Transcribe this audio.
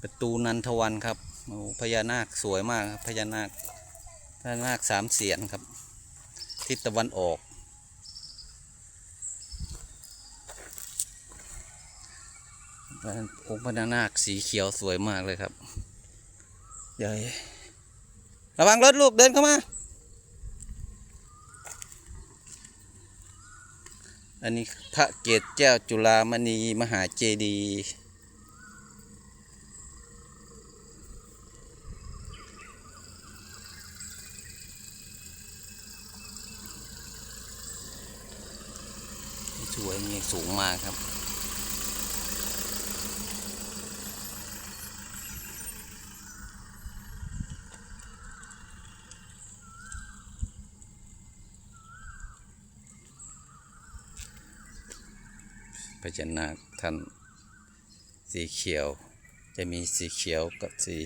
ประตูนันทวันครับโอ้พญานาคสวยมากครับพญานาคสามเสียนครับทิศตะวันออกองค์พญานาคสีเขียวสวยมากเลยครับใหญ่ระวังรถลูกเดินเข้ามาอันนี้พระเกศแก้วจุฬามณีมหาเจดีย์สวยนี่สูงมากครับพญานาคท่านสีเขียวจะมีสีเขียวกับสี